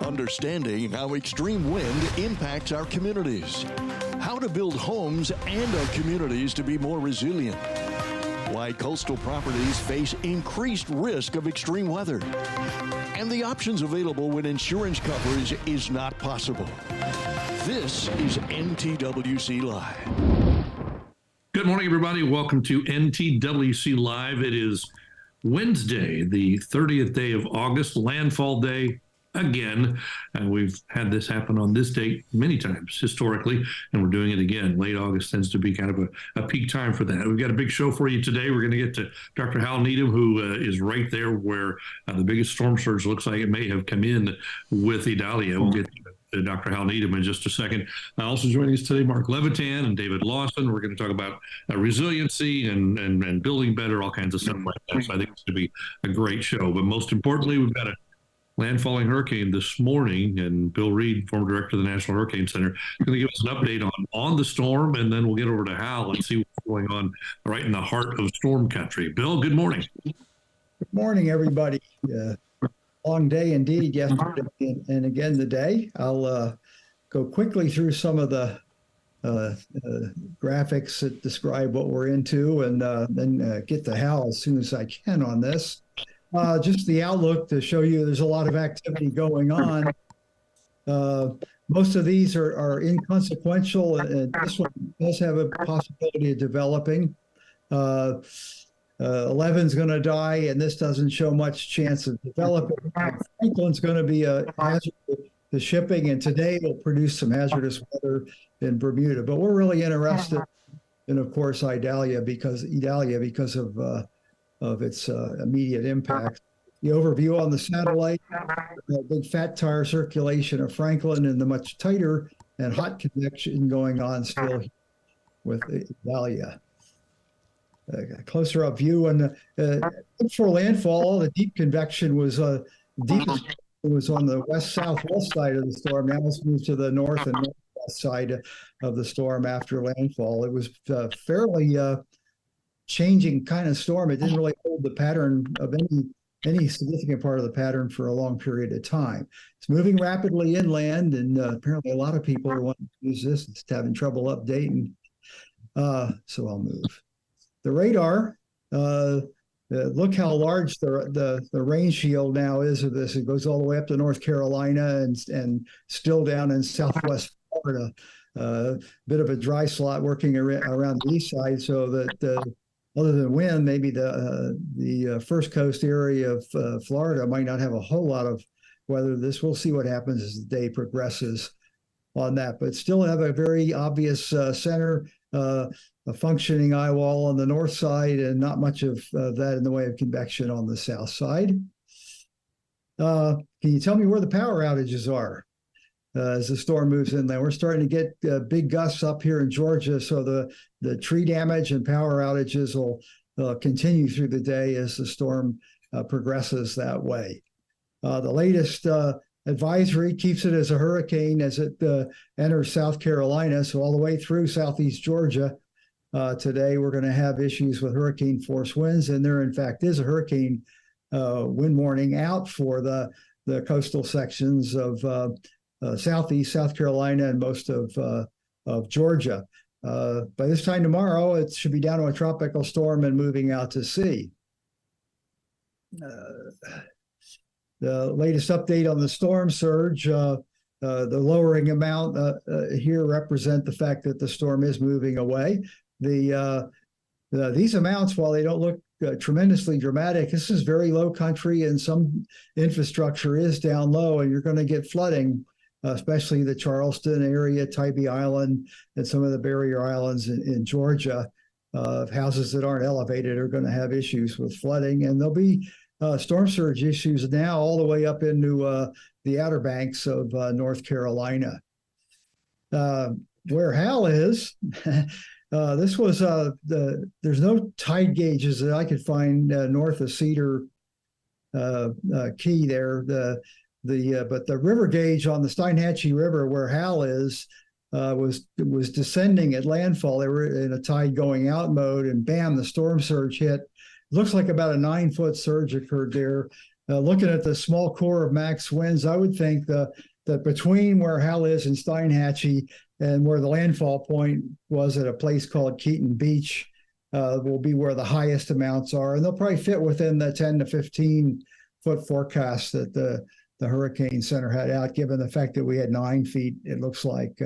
Understanding how extreme wind impacts our communities. How to build homes and our communities to be more resilient. Why coastal properties face increased risk of extreme weather. And the options available when insurance coverage is not possible. This is NTWC Live. Good morning, everybody. Welcome to NTWC Live. It is Wednesday, the 30th day of August, landfall day again. And we've had this happen on this date many times historically, and we're doing it again. Late August tends to be kind of a peak time for that. We've got a big show for you today. We're going to get to Dr. Hal Needham, who is right there where the biggest storm surge looks like it may have come in with Idalia. We'll get to Dr. Hal Needham in just a second. Also joining us today, Mark Levitan and David Lawson. We're going to talk about resiliency and building better, all kinds of stuff like that. So I think it's going to be a great show. But most importantly, we've got a landfalling hurricane this morning, and Bill Reed, former director of the National Hurricane Center, is going to give us an update on the storm, and then we'll get over to Hal and see what's going on right in the heart of storm country. Bill, good morning. Good morning, everybody. Long day indeed yesterday and again today. I'll go quickly through some of the graphics that describe what we're into, and then get to Hal as soon as I can on this. Just the outlook to show you there's a lot of activity going on. Most of these are inconsequential, and this one does have a possibility of developing. 11's going to die, and this doesn't show much chance of developing. Franklin's going to be a hazard to shipping, and today will produce some hazardous weather in Bermuda. But we're really interested in, of course, Idalia because of its immediate impact. The overview on the satellite, big fat tire circulation of Franklin, and the much tighter and hot convection going on still with Idalia. A closer up view, and for landfall, the deep convection was deepest. It was on the west-southwest side of the storm. Now it's moved to the north and northwest side of the storm after landfall. It was fairly changing kind of storm. It didn't really hold the pattern of any significant part of the pattern for a long period of time. It's moving rapidly inland, and apparently a lot of people are wanting to use this. It's having trouble updating. So I'll move. The radar, look how large the rain shield now is of this. It goes all the way up to North Carolina and still down in southwest Florida. Bit of a dry slot working around the east side, so that other than wind, maybe the first coast area of Florida might not have a whole lot of weather. We'll see what happens as the day progresses on that, but still have a very obvious center, a functioning eye wall on the north side, and not much of that in the way of convection on the south side. Can you tell me where the power outages are as the storm moves in there? We're starting to get big gusts up here in Georgia, so the tree damage and power outages will continue through the day as the storm progresses that way. The latest advisory keeps it as a hurricane as it enters South Carolina, so all the way through southeast Georgia. Today, we're going to have issues with hurricane force winds, and there, in fact, is a hurricane wind warning out for the coastal sections of southeast South Carolina and most of Georgia. By this time tomorrow, it should be down to a tropical storm and moving out to sea. The latest update on the storm surge, the lowering amount here represent the fact that the storm is moving away. These amounts, while they don't look tremendously dramatic, this is very low country, and some infrastructure is down low, and you're going to get flooding, especially the Charleston area, Tybee Island, and some of the barrier islands in Georgia. Houses that aren't elevated are going to have issues with flooding, and there'll be storm surge issues now all the way up into the Outer Banks of North Carolina. Where Hal is, this was there's no tide gauges that I could find north of Cedar Key there. But the river gauge on the Steinhatchee River, where Hal is, was descending at landfall. They were in a tide going out mode, and bam, the storm surge hit. Looks like about a 9-foot surge occurred there. looking at the small core of max winds, I would think that between where Hal is in Steinhatchee and where the landfall point was at a place called Keaton Beach will be where the highest amounts are. And they'll probably fit within the 10 to 15 foot forecast that the Hurricane Center had out, given the fact that we had 9 feet, it looks like,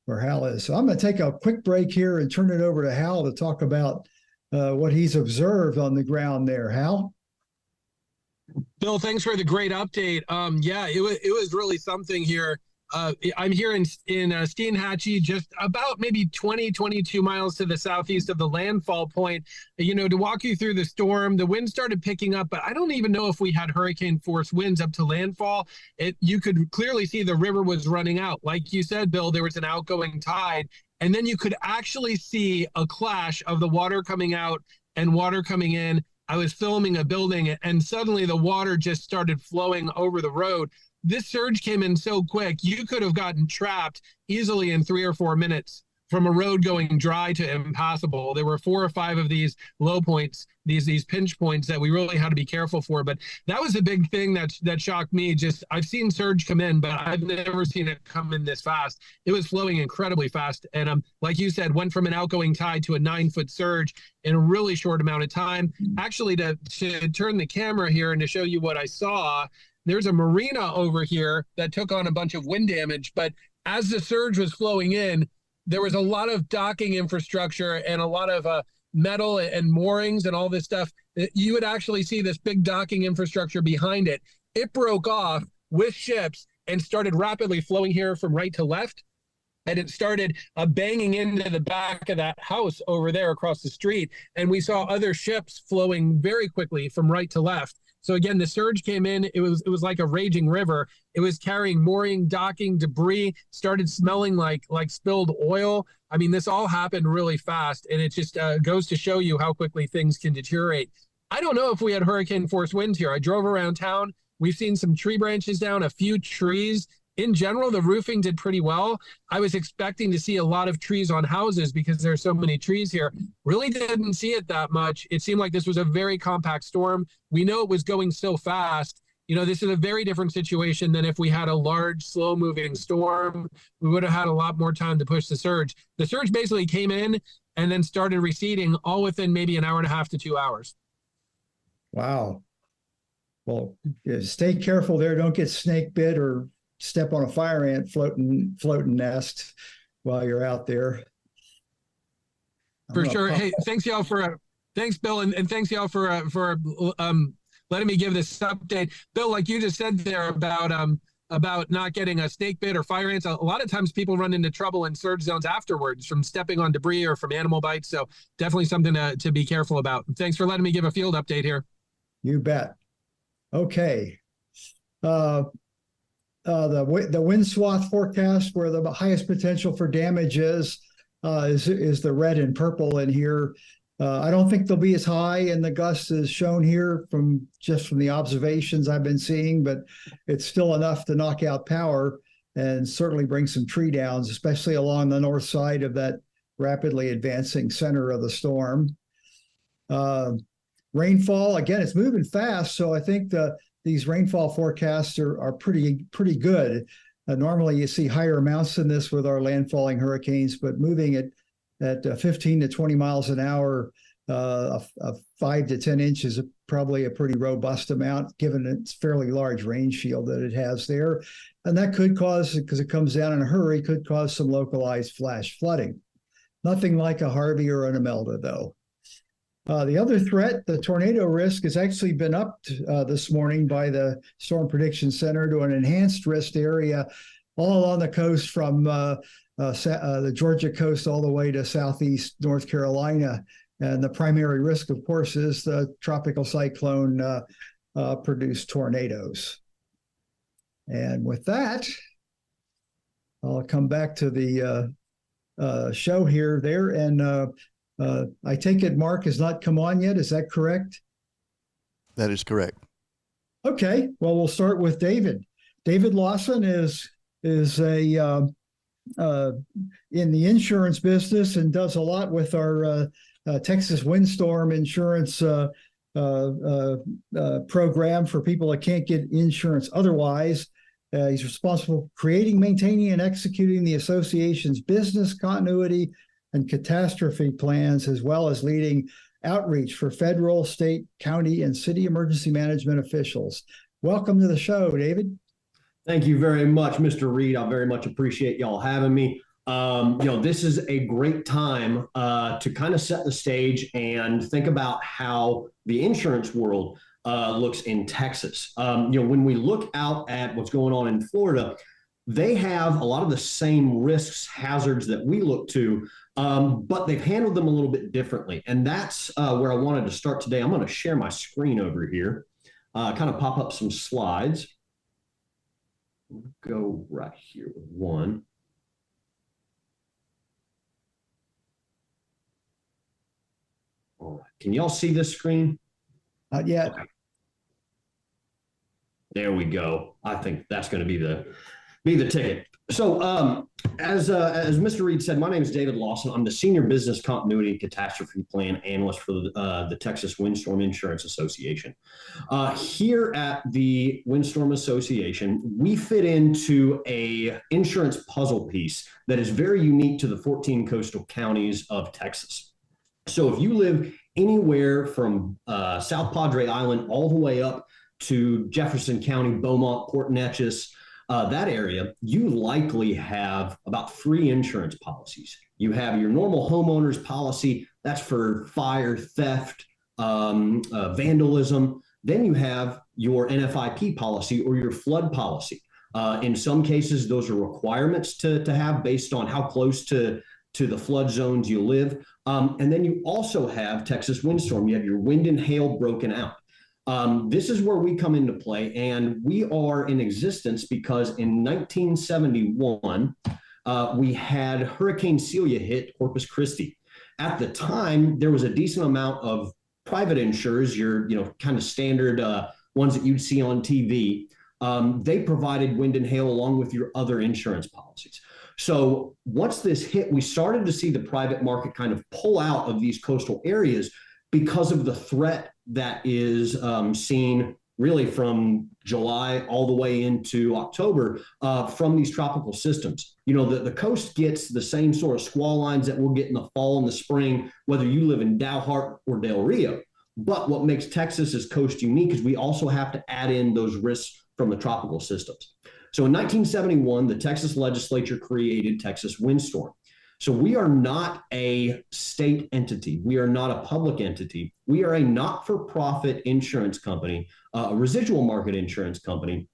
where Hal is. So I'm going to take a quick break here and turn it over to Hal to talk about what he's observed on the ground there. Hal? Bill, thanks for the great update. Yeah, it was really something here. I'm here in Steinhatchee, just about maybe 22 miles to the southeast of the landfall point. To walk you through the storm, the wind started picking up, but I don't even know if we had hurricane force winds up to landfall. You could clearly see the river was running out. Like you said, Bill, there was an outgoing tide, and then you could actually see a clash of the water coming out and water coming in. I was filming a building, and suddenly the water just started flowing over the road. This surge came in so quick, you could have gotten trapped easily in 3 or 4 minutes from a road going dry to impassable. There were 4 or 5 of these low points, these pinch points that we really had to be careful for. But that was a big thing that shocked me. Just, I've seen surge come in, but I've never seen it come in this fast. It was flowing incredibly fast. And like you said, went from an outgoing tide to a 9-foot surge in a really short amount of time. Actually, to turn the camera here and to show you what I saw, there's a marina over here that took on a bunch of wind damage. But as the surge was flowing in, there was a lot of docking infrastructure and a lot of metal and moorings and all this stuff. You would actually see this big docking infrastructure behind it. It broke off with ships and started rapidly flowing here from right to left. And it started banging into the back of that house over there across the street. And we saw other ships flowing very quickly from right to left. So again, the surge came in, it was like a raging river. It was carrying mooring, docking, debris, started smelling like spilled oil. I mean, this all happened really fast, and it just goes to show you how quickly things can deteriorate. I don't know if we had hurricane force winds here. I drove around town. We've seen some tree branches down, a few trees. In general, the roofing did pretty well. I was expecting to see a lot of trees on houses because there are so many trees here. Really didn't see it that much. It seemed like this was a very compact storm. We know it was going so fast. This is a very different situation than if we had a large, slow-moving storm. We would have had a lot more time to push the surge. The surge basically came in and then started receding all within maybe an hour and a half to 2 hours. Wow. Well, stay careful there. Don't get snake bit or step on a fire ant floating nest while you're out there. For sure. Hey, thanks y'all thanks Bill, and thanks y'all for letting me give this update. Bill, like you just said there about not getting a snake bit or fire ants, a lot of times people run into trouble in surge zones afterwards from stepping on debris or from animal bites. So definitely something to be careful about. And thanks for letting me give a field update here. You bet. Okay. The wind swath forecast, where the highest potential for damage is the red and purple in here. I don't think they'll be as high in the gusts as shown here from the observations I've been seeing, but it's still enough to knock out power and certainly bring some tree downs, especially along the north side of that rapidly advancing center of the storm. Rainfall, again, it's moving fast, so I think these rainfall forecasts are pretty good. Normally you see higher amounts than this with our landfalling hurricanes, but moving at 15 to 20 miles an hour, 5 to 10 inches is probably a pretty robust amount, given its fairly large rain shield that it has there. And that could cause, because it comes down in a hurry, could cause some localized flash flooding. Nothing like a Harvey or an Imelda, though. The other threat, the tornado risk, has actually been upped this morning by the Storm Prediction Center to an enhanced risk area all along the coast from the Georgia coast all the way to southeast North Carolina. And the primary risk, of course, is the tropical cyclone produced tornadoes. And with that, I'll come back to the show here, there, and I take it Mark has not come on yet. Is that correct? That is correct. Okay. Well, we'll start with David. David Lawson is a in the insurance business and does a lot with our Texas windstorm insurance program for people that can't get insurance otherwise. He's responsible for creating, maintaining, and executing the association's business continuity and catastrophe plans, as well as leading outreach for federal, state, county, and city emergency management officials. Welcome to the show, David. Thank you very much, Mr. Reed. I very much appreciate y'all having me. This is a great time to kind of set the stage and think about how the insurance world looks in Texas. When we look out at what's going on in Florida, they have a lot of the same risks, hazards that we look to, but they've handled them a little bit differently. And that's where I wanted to start today. I'm going to share my screen over here, kind of pop up some slides. We'll go right here with one. All right. Can y'all see this screen? Not yet. Okay. There we go. I think that's going to be the ticket. So as Mr. Reed said, my name is David Lawson. I'm the Senior Business Continuity and Catastrophe Plan Analyst for the Texas Windstorm Insurance Association. Here at the Windstorm Association, we fit into a insurance puzzle piece that is very unique to the 14 coastal counties of Texas. So if you live anywhere from South Padre Island all the way up to Jefferson County, Beaumont, Port Neches, that area, you likely have about 3 insurance policies. You have your normal homeowner's policy, that's for fire, theft, vandalism. Then you have your NFIP policy or your flood policy. In some cases, those are requirements to have based on how close to the flood zones you live. And then you also have Texas Windstorm. You have your wind and hail broken out. This is where we come into play, and we are in existence because in 1971, we had Hurricane Celia hit Corpus Christi. At the time, there was a decent amount of private insurers, your kind of standard ones that you'd see on TV. They provided wind and hail along with your other insurance policies. So once this hit, we started to see the private market kind of pull out of these coastal areas because of the threat that is seen really from July all the way into October from these tropical systems. The coast gets the same sort of squall lines that we'll get in the fall and the spring, whether you live in Dalhart or Del Rio. But what makes Texas's coast unique is we also have to add in those risks from the tropical systems. So in 1971, the Texas legislature created Texas Windstorm. So we are not a state entity. We are not a public entity. We are a not-for-profit insurance company, a residual market insurance company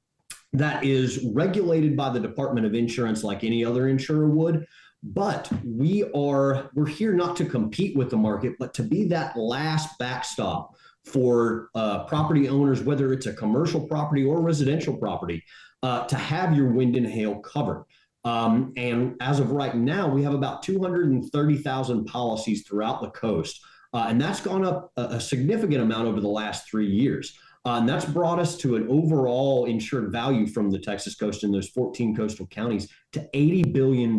that is regulated by the Department of Insurance like any other insurer would. But we're here not to compete with the market, but to be that last backstop for property owners, whether it's a commercial property or residential property, to have your wind and hail covered. And as of right now, we have about 230,000 policies throughout the coast. And that's gone up a significant amount over the last 3 years. And that's brought us to an overall insured value from the Texas coast in those 14 coastal counties to $80 billion.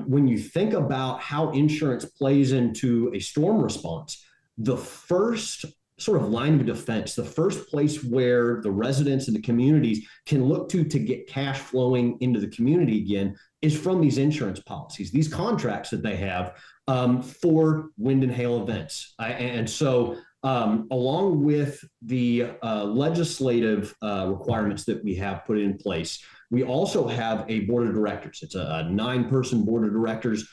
When you think about how insurance plays into a storm response, the first sort of line of defense, the first place where the residents and the communities can look to get cash flowing into the community again is from these insurance policies, these contracts that they have for wind and hail events. And so along with the legislative requirements that we have put in place, we also have a board of directors. It's a 9-person board of directors.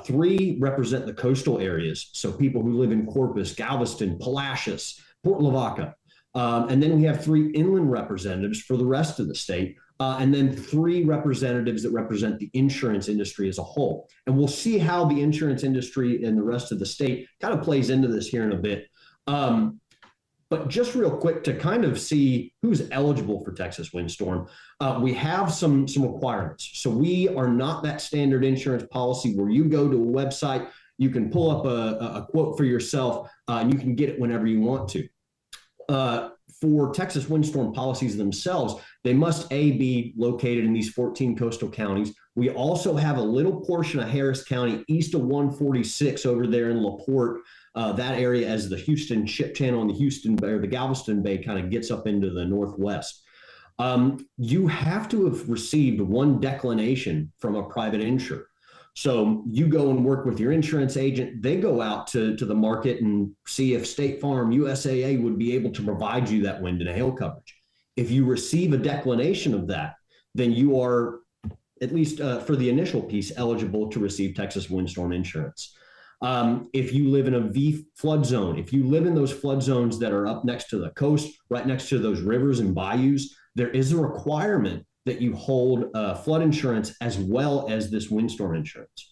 3 represent the coastal areas, so people who live in Corpus, Galveston, Palacios, Port Lavaca. And then we have 3 inland representatives for the rest of the state, and then 3 representatives that represent the insurance industry as a whole. And we'll see how the insurance industry in the rest of the state kind of plays into this here in a bit. But just real quick to kind of see who's eligible for Texas Windstorm, we have some requirements. So we are not that standard insurance policy where you go to a website, you can pull up a quote for yourself, and you can get it whenever you want to. For Texas Windstorm policies themselves, they must be located in these 14 coastal counties. We also have a little portion of Harris County east of 146 over there in LaPorte that area as the Houston Ship Channel and the Houston Bay or the Galveston Bay kind of gets up into the northwest. You have to have received one declination from a private insurer. So you go and work with your insurance agent. They go out to the market and see if State Farm, USAA would be able to provide you that wind and hail coverage. If you receive a declination of that, then you are, at least for the initial piece, eligible to receive Texas windstorm insurance. If you live in a V flood zone, if you live in those flood zones that are up next to the coast, right next to those rivers and bayous, there is a requirement that you hold flood insurance as well as this windstorm insurance.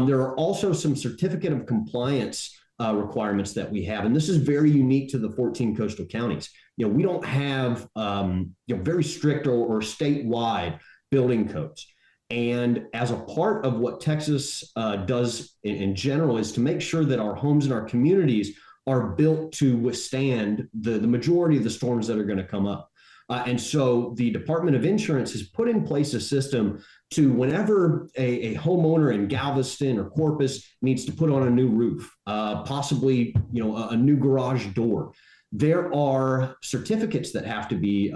There are also some certificate of compliance requirements that we have, and this is very unique to the 14 coastal counties. We don't have very strict or statewide building codes. And as a part of what Texas does in general is to make sure that our homes and our communities are built to withstand the majority of the storms that are going to come up. And so the Department of Insurance has put in place a system to whenever a homeowner in Galveston or Corpus needs to put on a new roof, possibly a new garage door, there are certificates that have to be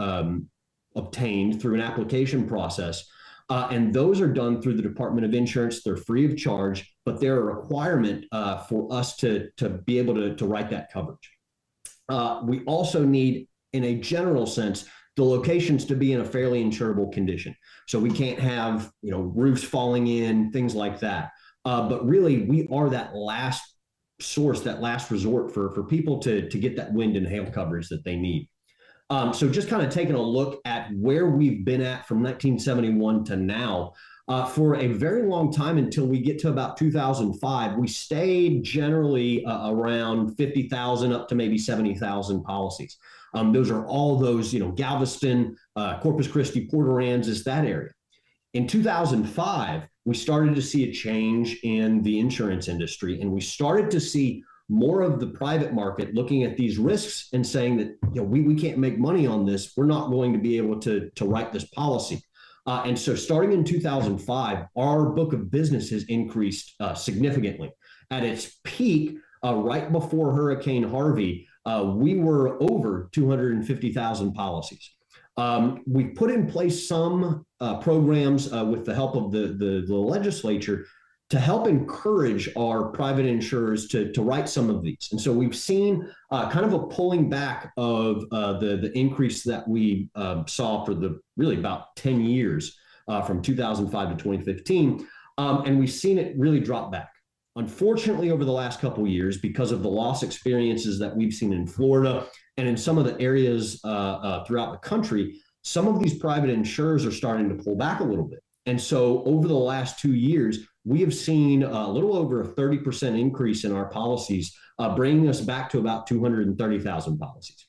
obtained through an application process. And those are done through the Department of Insurance. They're free of charge, but they're a requirement for us to be able to write that coverage. We also need, in a general sense, the locations to be in a fairly insurable condition. So we can't have roofs falling in, things like that. But really, we are that last source, that last resort for people to get that wind and hail coverage that they need. So just kind of taking a look at where we've been at from 1971 to now, for a very long time until we get to about 2005, we stayed generally around 50,000 up to maybe 70,000 policies. Those are all those, Galveston, Corpus Christi, Port Aransas, that area. In 2005, we started to see a change in the insurance industry, and we started to see more of the private market looking at these risks and saying that we can't make money on this. We're not going to be able to write this policy. And so starting in 2005, our book of business has increased significantly. At its peak, right before Hurricane Harvey, we were over 250,000 policies. We put in place some programs with the help of the legislature to help encourage our private insurers to write some of these. And so we've seen kind of a pulling back of the increase that we saw for really about 10 years from 2005 to 2015. And we've seen it really drop back. Unfortunately, over the last couple of years, because of the loss experiences that we've seen in Florida and in some of the areas throughout the country, some of these private insurers are starting to pull back a little bit. And so over the last 2 years, we have seen a little over a 30% increase in our policies, bringing us back to about 230,000 policies.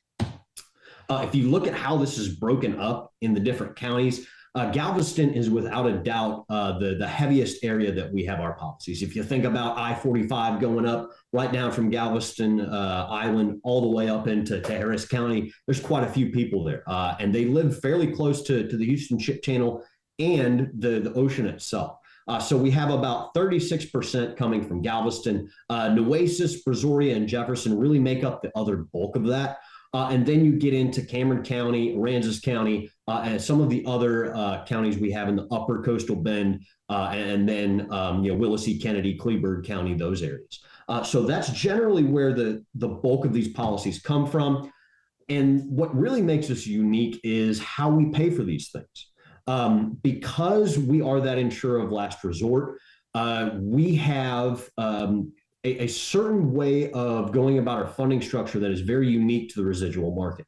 If you look at how this is broken up in the different counties, Galveston is without a doubt the heaviest area that we have our policies. If you think about I-45 going up right now from Galveston Island all the way up into Harris County, there's quite a few people there. And they live fairly close to the Houston Ship Channel and the ocean itself. So we have about 36% coming from Galveston. Nueces, Brazoria, and Jefferson really make up the other bulk of that. And then you get into Cameron County, Aransas County, and some of the other counties we have in the upper coastal bend, and then Willacy, Kennedy, Kleberg County, those areas. So that's generally where the bulk of these policies come from. And what really makes us unique is how we pay for these things. Because we are that insurer of last resort, we have a certain way of going about our funding structure that is very unique to the residual market.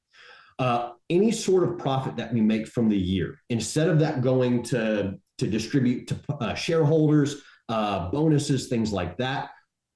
Any sort of profit that we make from the year, instead of that going to distribute to shareholders, bonuses, things like that,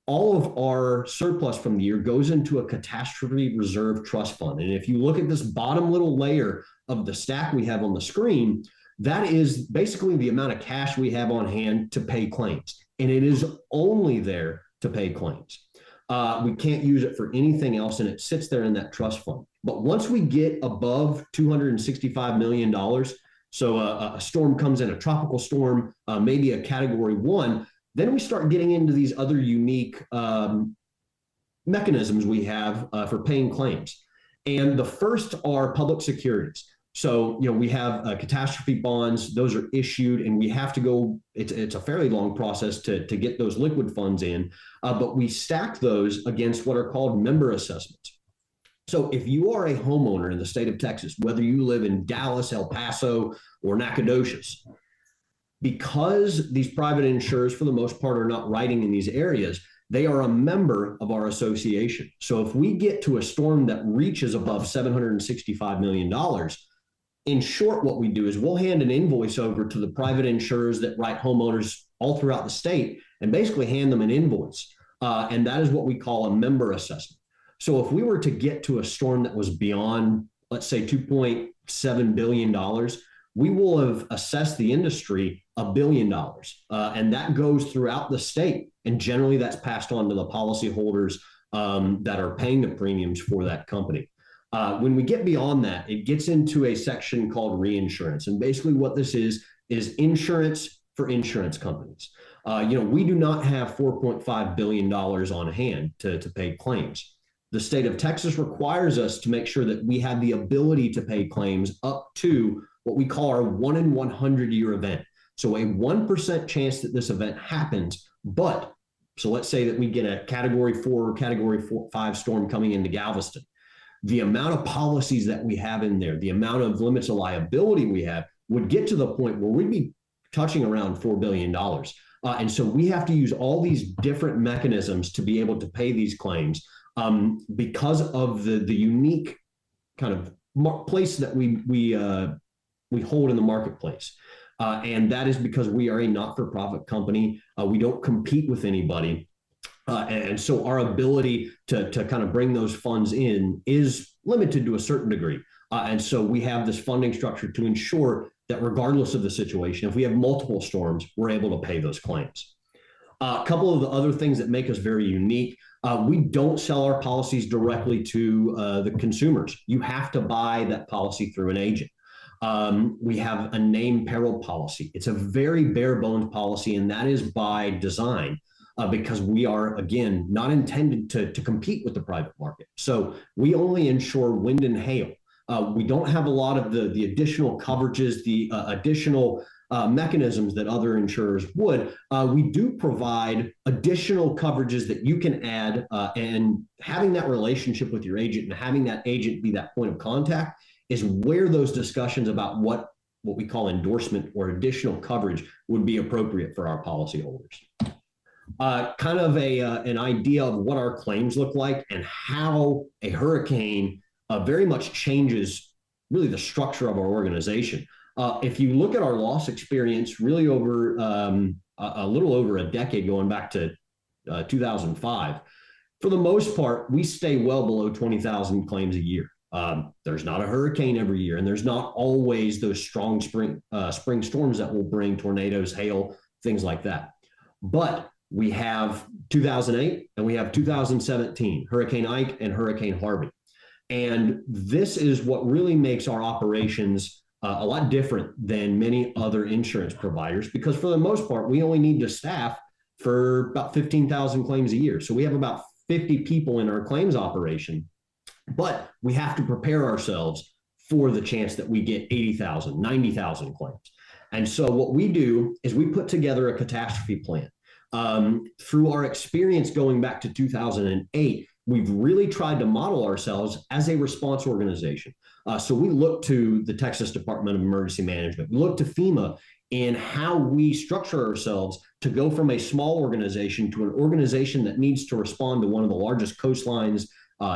all of our surplus from the year goes into a catastrophe reserve trust fund. And if you look at this bottom little layer of the stack we have on the screen, that is basically the amount of cash we have on hand to pay claims. And it is only there to pay claims. We can't use it for anything else, and it sits there in that trust fund. But once we get above $265 million, so a storm comes in, a tropical storm, maybe a category 1, then we start getting into these other unique mechanisms we have for paying claims. And the first are public securities. So, we have catastrophe bonds. Those are issued, and we have to go. It's a fairly long process to get those liquid funds in, but we stack those against what are called member assessments. So, if you are a homeowner in the state of Texas, whether you live in Dallas, El Paso, or Nacogdoches, because these private insurers, for the most part, are not writing in these areas, they are a member of our association. So, if we get to a storm that reaches above $765 million, in short, what we do is we'll hand an invoice over to the private insurers that write homeowners all throughout the state and basically hand them an invoice. And that is what we call a member assessment. So if we were to get to a storm that was beyond, let's say, $2.7 billion, we will have assessed the industry $1 billion. And that goes throughout the state. And generally that's passed on to the policyholders that are paying the premiums for that company. When we get beyond that, it gets into a section called reinsurance. And basically what this is insurance for insurance companies. We do not have $4.5 billion on hand to pay claims. The state of Texas requires us to make sure that we have the ability to pay claims up to what we call our 1 in 100 year event. So a 1% chance that this event happens, so let's say that we get a category 4 or category 5 storm coming into Galveston. The amount of policies that we have in there, the amount of limits of liability we have would get to the point where we'd be touching around $4 billion. And so we have to use all these different mechanisms to be able to pay these claims because of the unique kind of place that we hold in the marketplace. And that is because we are a not-for-profit company. We don't compete with anybody. And so our ability to kind of bring those funds in is limited to a certain degree. And so we have this funding structure to ensure that regardless of the situation, if we have multiple storms, we're able to pay those claims. A couple of the other things that make us very unique, we don't sell our policies directly to the consumers. You have to buy that policy through an agent. We have a named peril policy. It's a very bare bones policy, and that is by design. Because we are, again, not intended to compete with the private market. So we only insure wind and hail. We don't have a lot of the additional coverages, the additional mechanisms that other insurers would. We do provide additional coverages that you can add, and having that relationship with your agent and having that agent be that point of contact is where those discussions about what we call endorsement or additional coverage would be appropriate for our policyholders. Kind of an idea of what our claims look like and how a hurricane very much changes really the structure of our organization. If you look at our loss experience really over a little over a decade, going back to 2005, for the most part, we stay well below 20,000 claims a year. There's not a hurricane every year, and there's not always those strong spring storms that will bring tornadoes, hail, things like that. But we have 2008 and we have 2017, Hurricane Ike and Hurricane Harvey. And this is what really makes our operations a lot different than many other insurance providers, because for the most part, we only need to staff for about 15,000 claims a year. So we have about 50 people in our claims operation, but we have to prepare ourselves for the chance that we get 80,000, 90,000 claims. And so what we do is we put together a catastrophe plan. Through our experience going back to 2008, we've really tried to model ourselves as a response organization. So we look to the Texas Department of Emergency Management. We look to FEMA in how we structure ourselves to go from a small organization to an organization that needs to respond to one of the largest coastlines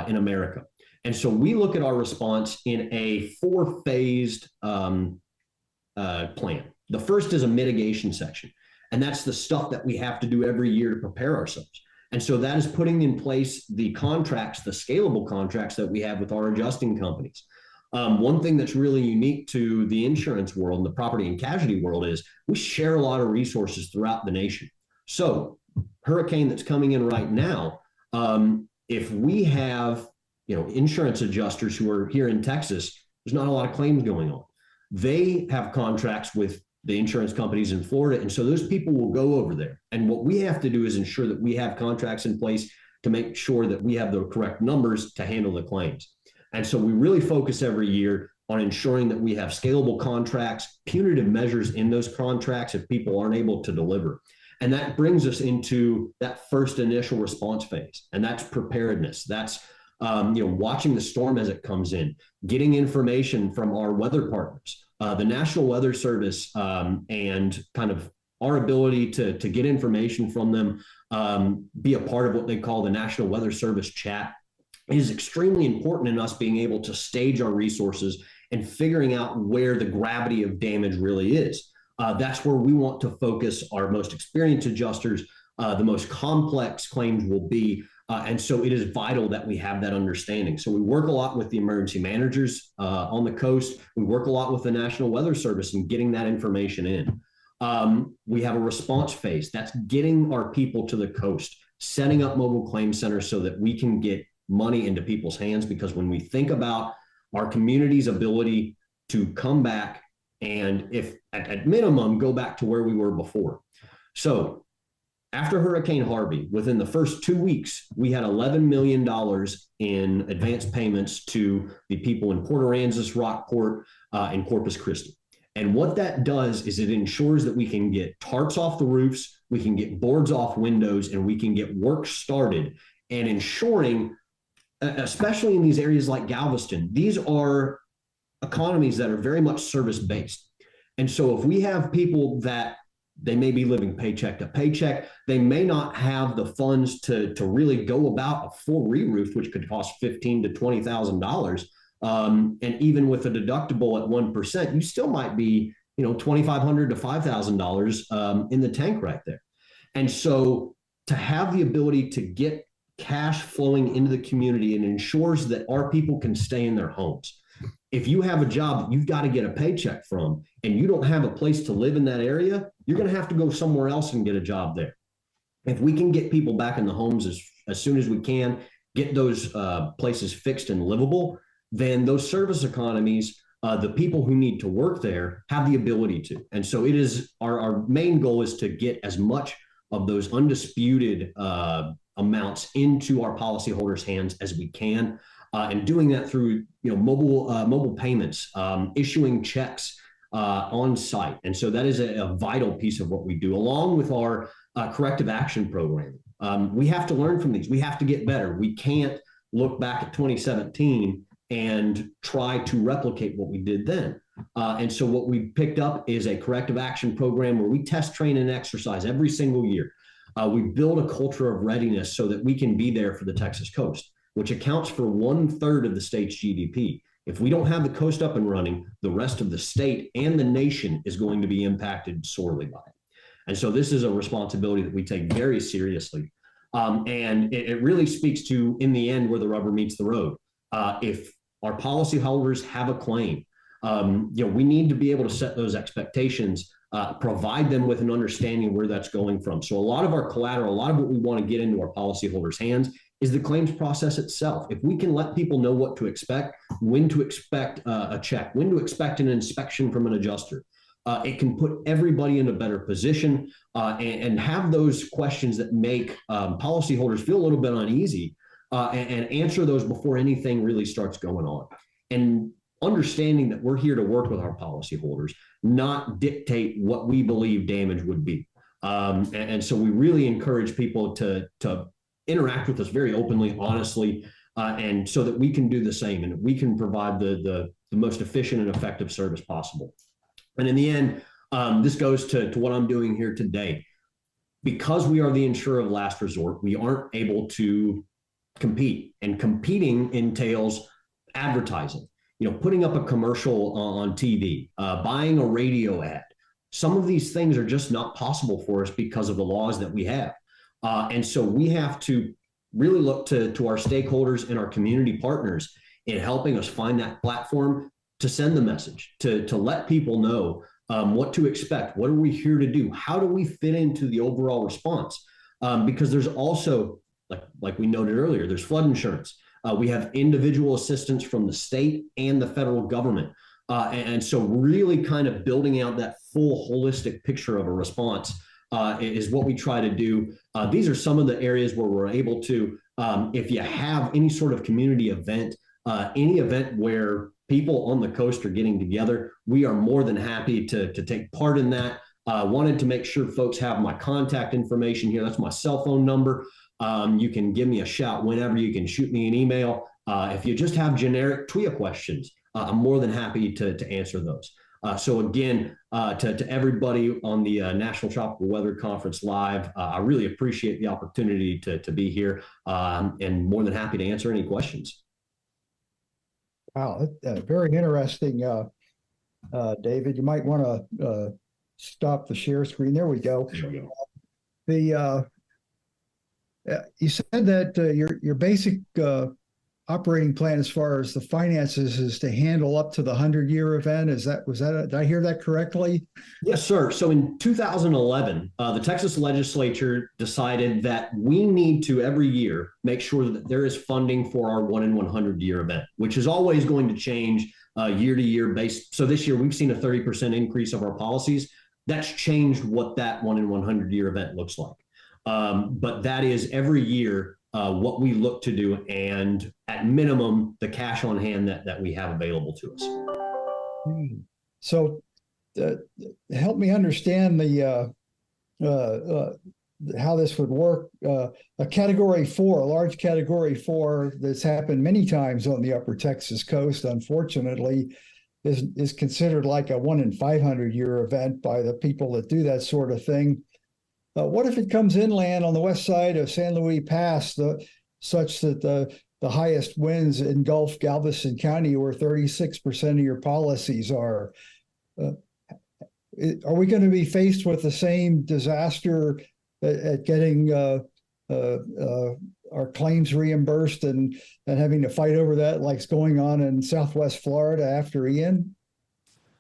in America. And so we look at our response in a 4-phased plan. The first is a mitigation section. And that's the stuff that we have to do every year to prepare ourselves. And so that is putting in place the contracts, the scalable contracts that we have with our adjusting companies. One thing that's really unique to the insurance world and the property and casualty world is we share a lot of resources throughout the nation. So hurricane that's coming in right now, if we have insurance adjusters who are here in Texas, there's not a lot of claims going on. They have contracts with the insurance companies in Florida. And so those people will go over there. And what we have to do is ensure that we have contracts in place to make sure that we have the correct numbers to handle the claims. And so we really focus every year on ensuring that we have scalable contracts, punitive measures in those contracts if people aren't able to deliver. And that brings us into that first initial response phase, and that's preparedness. That's watching the storm as it comes in, getting information from our weather partners, the National Weather Service, and kind of our ability to get information from them, be a part of what they call the National Weather Service chat, is extremely important in us being able to stage our resources and figuring out where the gravity of damage really is. That's where we want to focus our most experienced adjusters. The most complex claims will be. And so it is vital that we have that understanding. So we work a lot with the emergency managers on the coast. We work a lot with the National Weather Service and getting that information in. We have a response phase. That's getting our people to the coast, setting up mobile claim centers so that we can get money into people's hands. Because when we think about our community's ability to come back and, if at minimum, go back to where we were before. So after Hurricane Harvey, within the first 2 weeks, we had $11 million in advance payments to the people in Port Aransas, Rockport, and Corpus Christi. And what that does is it ensures that we can get tarps off the roofs, we can get boards off windows, and we can get work started. And ensuring, especially in these areas like Galveston, these are economies that are very much service-based. And so if we have people that they may be living paycheck to paycheck, they may not have the funds to really go about a full re-roof, which could cost $15,000 to $20,000. And even with a deductible at 1%, you still might be, $2,500 to $5,000 in the tank right there. And so to have the ability to get cash flowing into the community, and ensures that our people can stay in their homes. If you have a job that you've got to get a paycheck from and you don't have a place to live in that area, you're going to have to go somewhere else and get a job there. If we can get people back in the homes as soon as we can, get those places fixed and livable, then those service economies, the people who need to work there, have the ability to. And so it is our main goal is to get as much of those undisputed amounts into our policyholders' hands as we can, and doing that through mobile payments, issuing checks on site. And so that is a vital piece of what we do, along with our corrective action program. We have to learn from these. We have to get better. We can't look back at 2017 and try to replicate what we did then. And so what we picked up is a corrective action program where we test, train, and exercise every single year. We build a culture of readiness so that we can be there for the Texas coast, which accounts for 1/3 of the state's GDP. If we don't have the coast up and running, the rest of the state and the nation is going to be impacted sorely by it. And so this is a responsibility that we take very seriously. And it really speaks to, in the end, where the rubber meets the road. If our policyholders have a claim, we need to be able to set those expectations, provide them with an understanding where that's going from. So a lot of our collateral, a lot of what we want to get into our policyholders' hands is the claims process itself. If we can let people know what to expect, when to expect a check, when to expect an inspection from an adjuster, it can put everybody in a better position, and have those questions that make policyholders feel a little bit uneasy, and answer those before anything really starts going on. And understanding that we're here to work with our policyholders, not dictate what we believe damage would be. And so we really encourage people to interact with us very openly, honestly, and so that we can do the same and we can provide the most efficient and effective service possible. And in the end, this goes to what I'm doing here today. Because we are the insurer of last resort, we aren't able to compete, and competing entails advertising, putting up a commercial on TV, buying a radio ad. Some of these things are just not possible for us because of the laws that we have. And so we have to really look to our stakeholders and our community partners in helping us find that platform to send the message, to let people know what to expect. What are we here to do? How do we fit into the overall response? Because there's also, like we noted earlier, there's flood insurance. We have individual assistance from the state and the federal government. And so really kind of building out that full holistic picture of a response is what we try to do. These are some of the areas where we're able to If you have any sort of community event, any event where people on the coast are getting together, we are more than happy to take part in that. Wanted to make sure folks have my contact information here. That's my cell phone number. You can give me a shout whenever. You can shoot me an email. If you just have generic TWIA questions, I'm more than happy to answer those. So again, to everybody on the National Tropical Weather Conference Live, I really appreciate the opportunity to be here, and more than happy to answer any questions. Wow, very interesting, David. You might want to stop the share screen. There we go. There we go. You said that your basic operating plan as far as the finances is to handle up to the 100-year event. Did I hear that correctly? Yes, sir. So in 2011, the Texas legislature decided that we need to every year make sure that there is funding for our 1 in 100-year event, which is always going to change year to year based. So this year we've seen a 30% increase of our policies. That's changed what that 1 in 100-year event looks like. But that is every year what we look to do, and at minimum, the cash on hand that we have available to us. So help me understand how this would work. A Category 4, a large Category 4 that's happened many times on the Upper Texas coast, unfortunately, is considered like a 1 in 500-year event by the people that do that sort of thing. What if it comes inland on the west side of San Luis Pass, such that the highest winds engulf Galveston County, where 36% of your policies are? Are we going to be faced with the same disaster at getting our claims reimbursed and having to fight over that, like it's going on in Southwest Florida after Ian?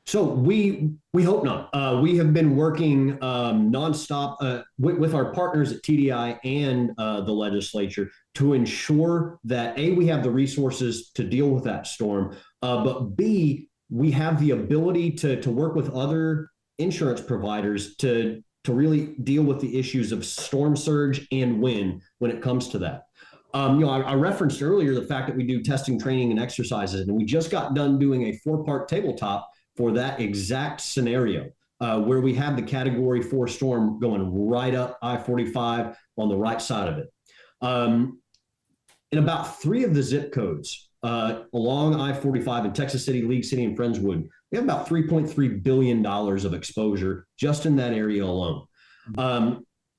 So we hope not. We have been working nonstop with our partners at TDI and the legislature to ensure that we have the resources to deal with that storm, but B, we have the ability to work with other insurance providers to really deal with the issues of storm surge and wind when it comes to that. I referenced earlier the fact that we do testing, training, and exercises, and we just got done doing a 4-part tabletop for that exact scenario, where we have the Category 4 storm going right up I-45 on the right side of it. In about 3 of the zip codes along I-45 in Texas City, League City, and Friendswood, we have about $3.3 billion of exposure just in that area alone.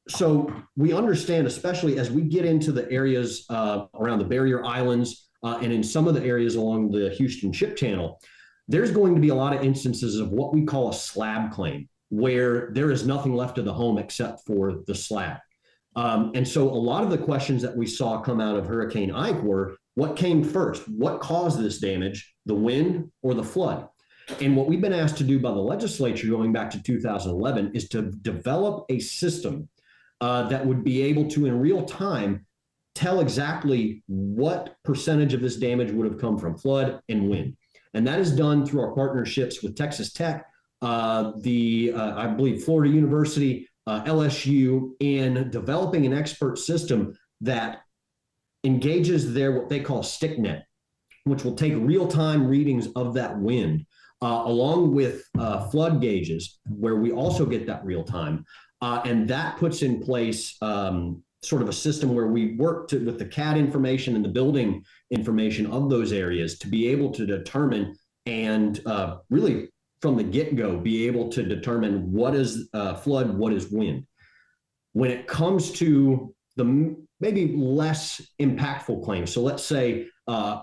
So we understand, especially as we get into the areas around the barrier islands and in some of the areas along the Houston Ship Channel, there's going to be a lot of instances of what we call a slab claim, where there is nothing left of the home except for the slab. And so a lot of the questions that we saw come out of Hurricane Ike were, what came first? What caused this damage, the wind or the flood? And what we've been asked to do by the legislature going back to 2011 is to develop a system that would be able to, in real time, tell exactly what percentage of this damage would have come from flood and wind. And that is done through our partnerships with Texas Tech, I believe Florida University, LSU, in developing an expert system that engages what they call StickNet, which will take real-time readings of that wind, along with flood gauges, where we also get that real time. And that puts in place sort of a system where we work with the CAD information and the building information of those areas to be able to determine and really from the get-go be able to determine what is flood, what is wind. When it comes to the maybe less impactful claims, so let's say a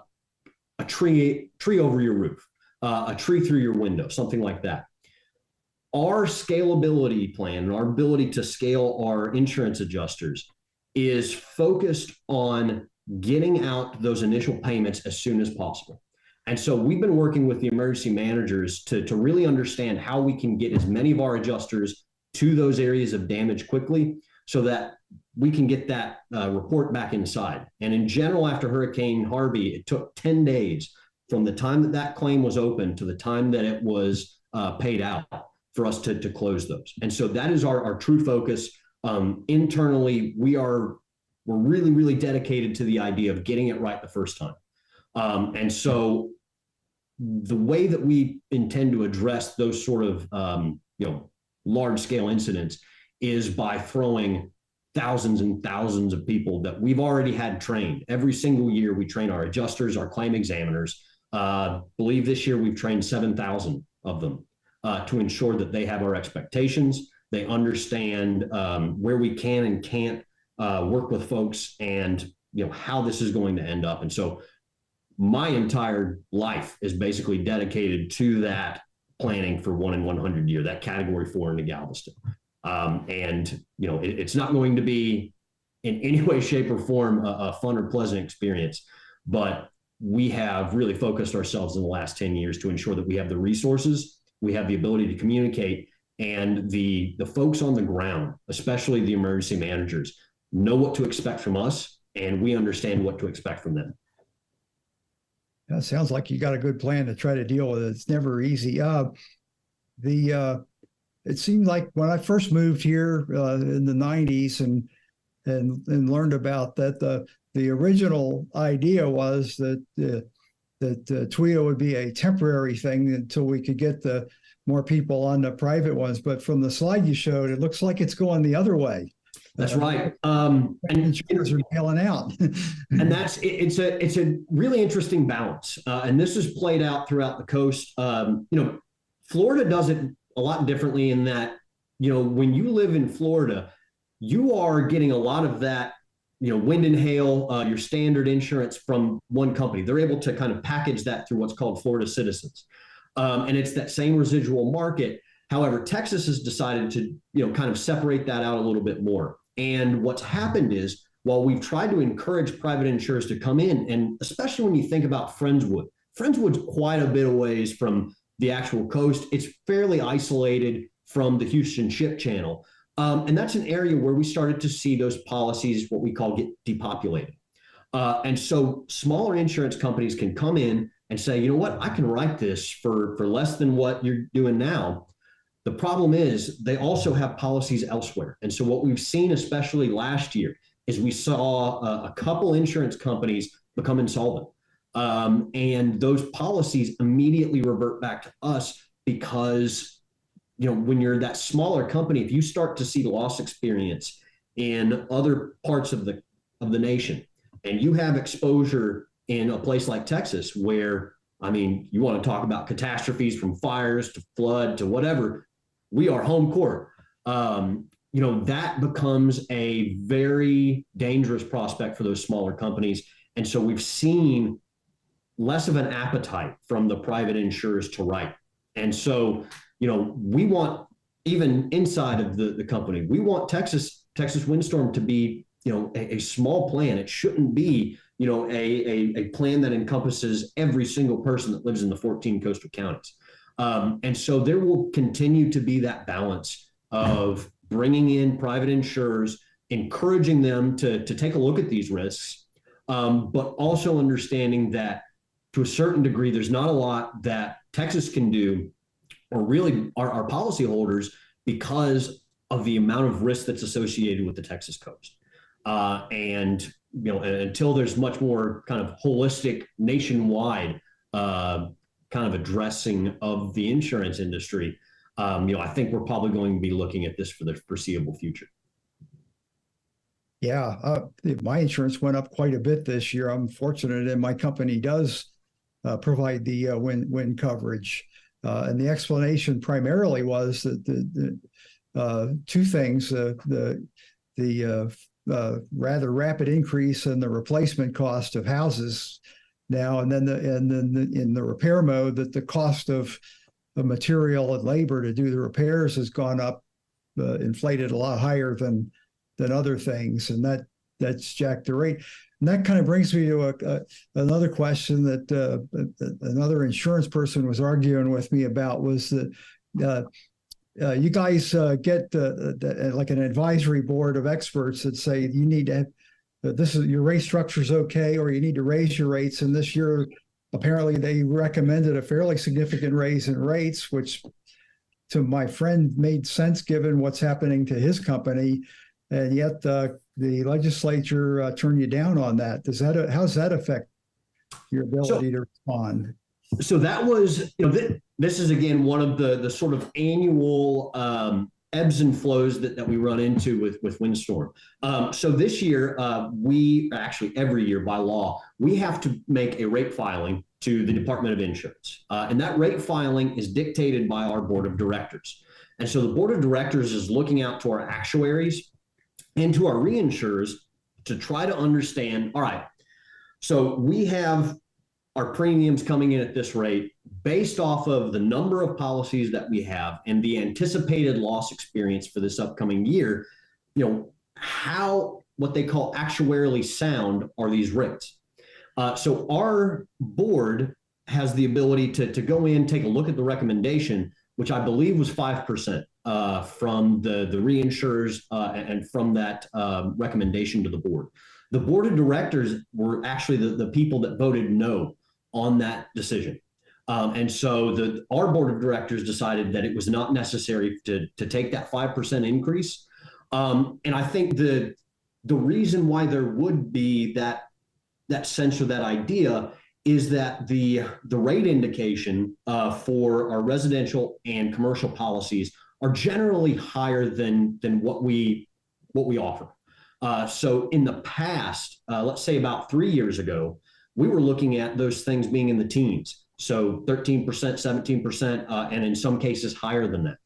tree over your roof, a tree through your window, something like that. Our scalability plan and our ability to scale our insurance adjusters is focused on getting out those initial payments as soon as possible. And so we've been working with the emergency managers to really understand how we can get as many of our adjusters to those areas of damage quickly so that we can get that report back inside. And in general, after Hurricane Harvey, it took 10 days from the time that claim was open to the time that it was paid out for us to close those. And so that is our true focus. Internally, we are we're really, really dedicated to the idea of getting it right the first time. And so the way that we intend to address those sort of large scale incidents is by throwing thousands and thousands of people that we've already had trained. Every single year we train our adjusters, our claim examiners. Believe this year we've trained 7,000 of them to ensure that they have our expectations. They understand where we can and can't work with folks, and how this is going to end up. And so my entire life is basically dedicated to that planning for 1 in 100 year, that category 4 into Galveston. It's not going to be in any way, shape, or form a fun or pleasant experience, but we have really focused ourselves in the last 10 years to ensure that we have the resources, we have the ability to communicate, and the folks on the ground, especially the emergency managers, know what to expect from us, and we understand what to expect from them. That sounds like you got a good plan to try to deal with it. It's never easy. It seemed like when I first moved here in the 90s and learned about that, the original idea was that TWIA would be a temporary thing until we could get the more people on the private ones. But from the slide you showed, it looks like it's going the other way. That's right. And insurers are bailing out. And it's a really interesting balance. And this is played out throughout the coast. Florida does it a lot differently in that, when you live in Florida, you are getting a lot of that, wind and hail, your standard insurance from one company. They're able to kind of package that through what's called Florida Citizens. And it's that same residual market. However, Texas has decided to, kind of separate that out a little bit more. And what's happened is, while we've tried to encourage private insurers to come in, and especially when you think about Friendswood's quite a bit of ways from the actual coast. It's fairly isolated from the Houston Ship Channel. And that's an area where we started to see those policies, what we call, get depopulated. And so smaller insurance companies can come in and say, you know what, I can write this for less than what you're doing now. The problem is they also have policies elsewhere. And so what we've seen, especially last year, is we saw a couple insurance companies become insolvent. And those policies immediately revert back to us because, when you're that smaller company, if you start to see loss experience in other parts of the nation, and you have exposure in a place like Texas, where, you want to talk about catastrophes from fires to flood to whatever, we are home court. That becomes a very dangerous prospect for those smaller companies. And so we've seen less of an appetite from the private insurers to write. And so, we want, even inside of the company, we want Texas Windstorm to be, a small plan. It shouldn't be, a plan that encompasses every single person that lives in the 14 coastal counties. And so there will continue to be that balance of bringing in private insurers, encouraging them to take a look at these risks, but also understanding that to a certain degree, there's not a lot that Texas can do, or really our policyholders, because of the amount of risk that's associated with the Texas coast. And until there's much more kind of holistic, nationwide kind of addressing of the insurance industry, I think we're probably going to be looking at this for the foreseeable future. Yeah, my insurance went up quite a bit this year. I'm fortunate, and my company does provide the wind coverage. And the explanation primarily was that the two things: the rather rapid increase in the replacement cost of houses now, and then in the repair mode, that the cost of material and labor to do the repairs has gone up, inflated a lot higher than other things, and that's jacked the rate. And that kind of brings me to another question that another insurance person was arguing with me about, was that you guys get like an advisory board of experts that say you need to have, your rate structure is okay, or you need to raise your rates. And this year, apparently, they recommended a fairly significant raise in rates, which to my friend made sense given what's happening to his company. And yet the legislature turn you down on that? How's that affect your ability to respond? So that was, this is again one of the sort of annual ebbs and flows that we run into with windstorm. So this year, we actually every year by law, we have to make a rate filing to the Department of Insurance. And that rate filing is dictated by our board of directors. And so the board of directors is looking out to our actuaries and to our reinsurers to try to understand, all right, so we have our premiums coming in at this rate based off of the number of policies that we have and the anticipated loss experience for this upcoming year, how what they call actuarially sound are these rates. So our board has the ability to go in, take a look at the recommendation, which I believe was 5% from the reinsurers and from that recommendation to the board. The board of directors were actually the people that voted no on that decision. And so our board of directors decided that it was not necessary to take that 5% increase. And I think the reason why there would be that sense or that idea is that the rate indication for our residential and commercial policies are generally higher than what we offer. So in the past, let's say about 3 years ago, we were looking at those things being in the teens. So 13%, 17%, and in some cases higher than that.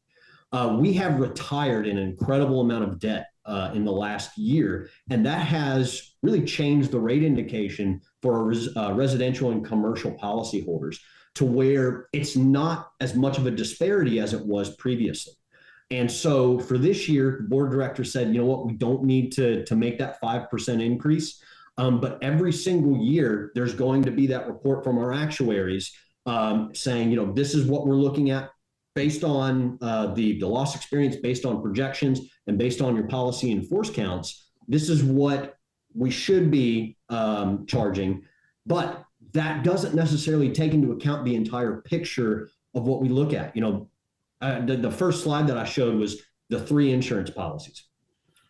We have retired an incredible amount of debt in the last year, and that has really changed the rate indication for our residential and commercial policyholders to where it's not as much of a disparity as it was previously. And so for this year, the board of directors said, you know what, we don't need to make that 5% increase. But every single year, there's going to be that report from our actuaries saying, this is what we're looking at based on the loss experience, based on projections, and based on your policy in force counts. This is what we should be charging. But that doesn't necessarily take into account the entire picture of what we look at. The first slide that I showed was the 3 insurance policies.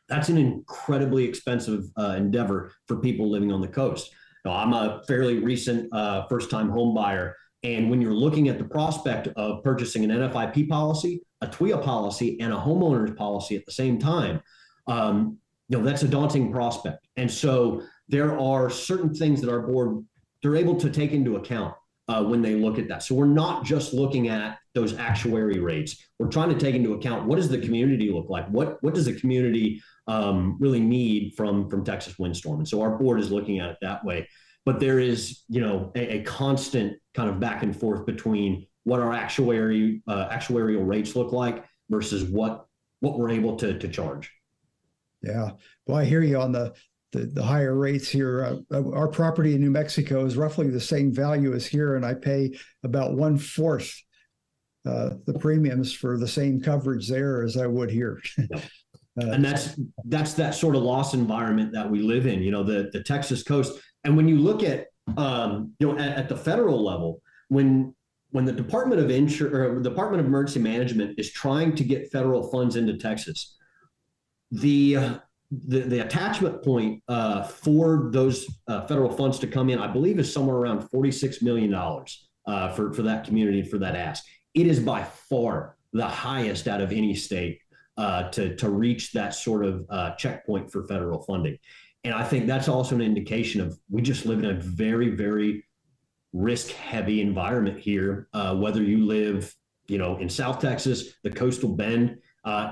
That's an incredibly expensive endeavor for people living on the coast. Now, I'm a fairly recent first-time home buyer, and when you're looking at the prospect of purchasing an NFIP policy, a TWIA policy, and a homeowner's policy at the same time, that's a daunting prospect. And so there are certain things that our board, they're able to take into account when they look at that. So we're not just looking at those actuary rates. We're trying to take into account, what does the community look like? What does the community really need from Texas windstorm? And so our board is looking at it that way. But there is, a constant kind of back and forth between what our actuarial rates look like versus what we're able to charge. Yeah. Well, I hear you on the higher rates here. Our property in New Mexico is roughly the same value as here, and I pay about 1/4 the premiums for the same coverage there as I would here. And that's that sort of loss environment that we live in, the Texas coast. And when you look at, at the federal level, when the Department of Department of Emergency Management is trying to get federal funds into Texas, the attachment point for those federal funds to come in, I believe, is somewhere around $46 million for that community, for that ask. It is by far the highest out of any state to reach that sort of checkpoint for federal funding. And I think that's also an indication of we just live in a very, very risk-heavy environment here, whether you live, in South Texas, the coastal bend,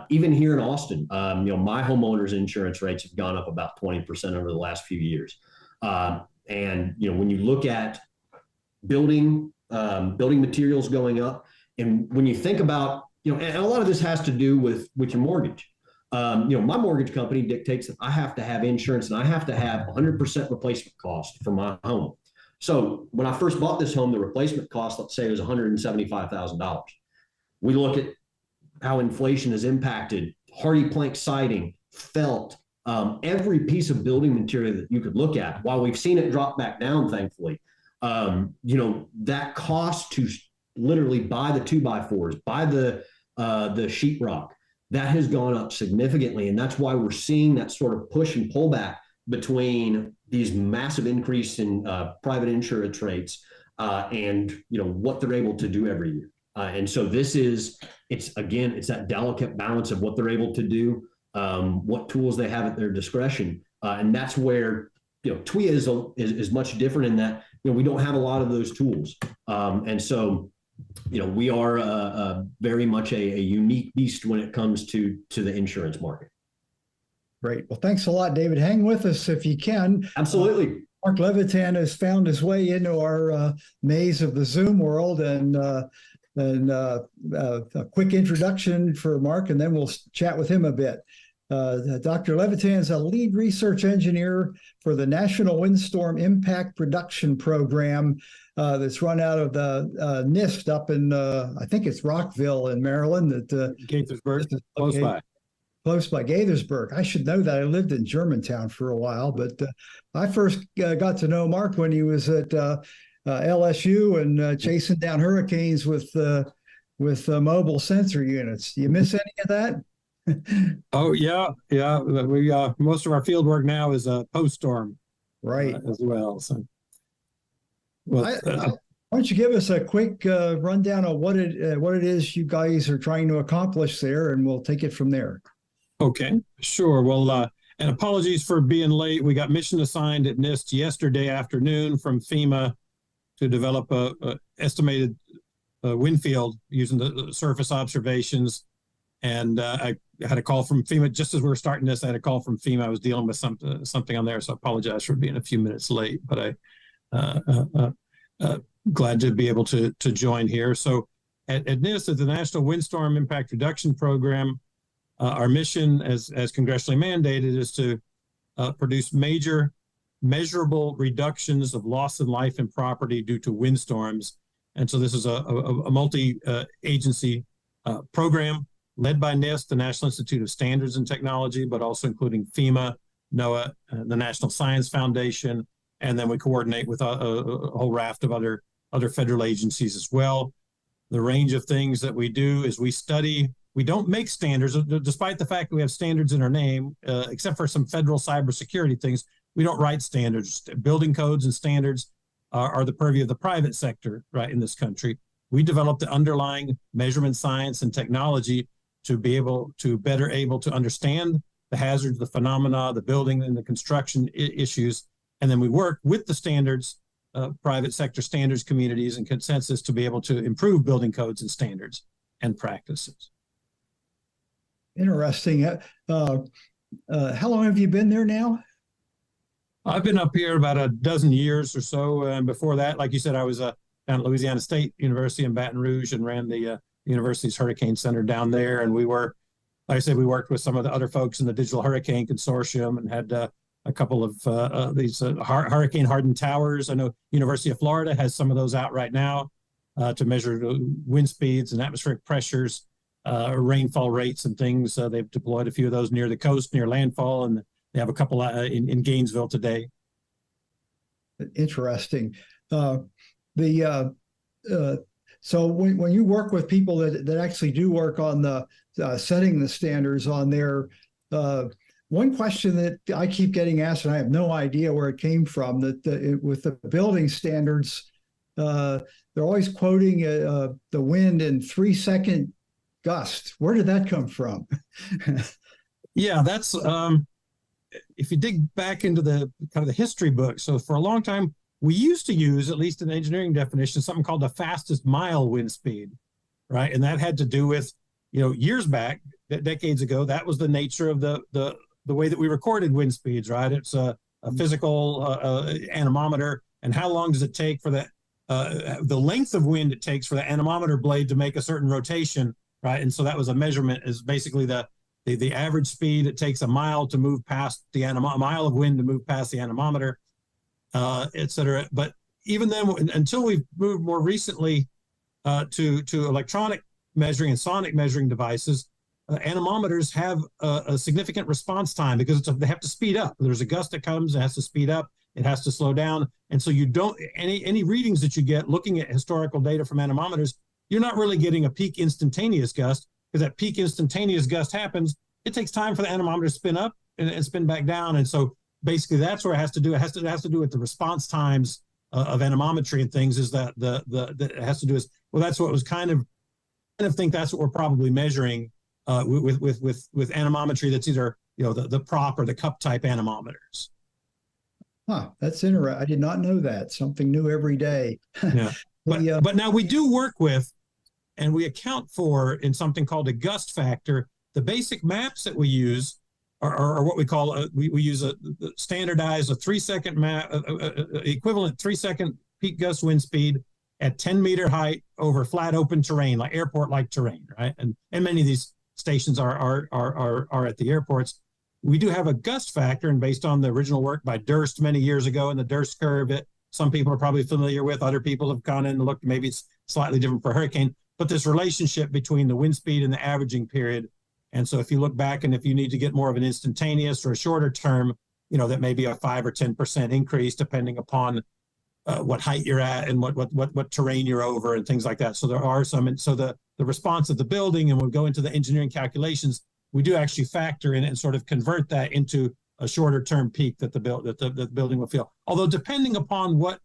even here in Austin. My homeowner's insurance rates have gone up about 20% over the last few years. And when you look at building materials going up, and when you think about, and a lot of this has to do with your mortgage. My mortgage company dictates that I have to have insurance and I have to have 100% replacement cost for my home. So when I first bought this home, the replacement cost, let's say, it was $175,000. We look at how inflation has impacted hardy plank siding, felt, every piece of building material that you could look at. While we've seen it drop back down, thankfully, that cost to literally buy the 2x4s, buy the sheetrock, that has gone up significantly. And that's why we're seeing that sort of push and pullback between these massive increase in private insurance rates and what they're able to do every year. And so it's that delicate balance of what they're able to do, what tools they have at their discretion. And that's where, TWIA is much different in that, we don't have a lot of those tools. And so, we are very much a unique beast when it comes to the insurance market. Great. Well, thanks a lot, David. Hang with us if you can. Absolutely. Mark Levitan has found his way into our maze of the Zoom world, and a quick introduction for Mark, and then we'll chat with him a bit. Dr. Levitan is a lead research engineer for the National Windstorm Impact Production Program that's run out of the NIST up in, I think it's Rockville in Maryland. Gaithersburg, close by. Close by Gaithersburg. I should know that. I lived in Germantown for a while, but I first got to know Mark when he was at LSU and chasing down hurricanes with mobile sensor units. Do you miss any of that? Oh yeah. We most of our field work now is post-storm, right, as well. So, why don't you give us a quick rundown of what it is you guys are trying to accomplish there, and we'll take it from there. Okay, sure. Well, and apologies for being late. We got mission assigned at NIST yesterday afternoon from FEMA to develop a estimated wind field using the surface observations. And I had a call from FEMA just as we were starting this. I had a call from FEMA. I was dealing with something on there, so I apologize for being a few minutes late. But I glad to be able to join here. So at NIST, at the National Windstorm Impact Reduction Program, our mission, as congressionally mandated, is to produce major measurable reductions of loss of life and property due to windstorms. And so this is a multi-agency program led by NIST, the National Institute of Standards and Technology, but also including FEMA, NOAA, the National Science Foundation, and then we coordinate with a whole raft of other federal agencies as well. The range of things that we do is we study. We don't make standards, despite the fact that we have standards in our name, except for some federal cybersecurity things. We don't write standards. Building codes and standards are the purview of the private sector, right, in this country. We develop the underlying measurement science and technology to be better able to understand the hazards, the phenomena, the building and the construction issues. And then we work with the standards, private sector standards communities and consensus to be able to improve building codes and standards and practices. Interesting. How long have you been there now? I've been up here about a dozen years or so. And before that, like you said, I was down at Louisiana State University in Baton Rouge and ran the university's Hurricane Center down there. And we were, like I said, we worked with some of the other folks in the Digital Hurricane Consortium and had a couple of these hurricane hardened towers. I know University of Florida has some of those out right now to measure wind speeds and atmospheric pressures, rainfall rates and things. They've deployed a few of those near the coast, near landfall, and they have a couple in Gainesville today. Interesting. So when you work with people that actually do work on the setting the standards on there, one question that I keep getting asked, and I have no idea where it came from, that with the building standards, they're always quoting the wind in 3-second gusts. Where did that come from? Yeah, that's if you dig back into the kind of the history book. So for a long time, we used to use, at least in engineering definition, something called the fastest mile wind speed, right? And that had to do with, years back, decades ago, that was the nature of the way that we recorded wind speeds, right? It's a physical anemometer, and how long does it take for the length of wind it takes for the anemometer blade to make a certain rotation, right? And so that was a measurement, is basically the average speed it takes a mile to move past a mile of wind to move past the anemometer, et cetera. But even then, until we've moved more recently to electronic measuring and sonic measuring devices, anemometers have a significant response time because they have to speed up. There's a gust that comes, it has to speed up, it has to slow down. And so you don't, any readings that you get looking at historical data from anemometers, you're not really getting a peak instantaneous gust. because that peak instantaneous gust happens, it takes time for the anemometer to spin up and spin back down. And so basically that's where it has to do. It has to do with the response times of anemometry and things. Is that it has to do with, well, that's what was kind of think that's what we're probably measuring with anemometry. That's either, you know, the prop or the cup type anemometers. Huh, that's interesting. I did not know that. Something new every day. Yeah. But now we do work with, and we account for in something called a gust factor. The basic maps that we use are what we call, we use a standardized 3-second map, equivalent 3-second peak gust wind speed at 10-meter height over flat open terrain, like airport-like terrain, right? And many of these stations are at the airports. We do have a gust factor, and based on the original work by Durst many years ago, and the Durst curve, some people are probably familiar with, other people have gone in and looked, maybe it's slightly different for hurricane, but this relationship between the wind speed and the averaging period. And so if you look back, and if you need to get more of an instantaneous or a shorter term, you know, that may be a 5 or 10% increase depending upon what height you're at and what terrain you're over and things like that. So there are some, and so the response of the building, and we'll go into the engineering calculations, we do actually factor in and sort of convert that into a shorter term peak that the building will feel. Although depending upon what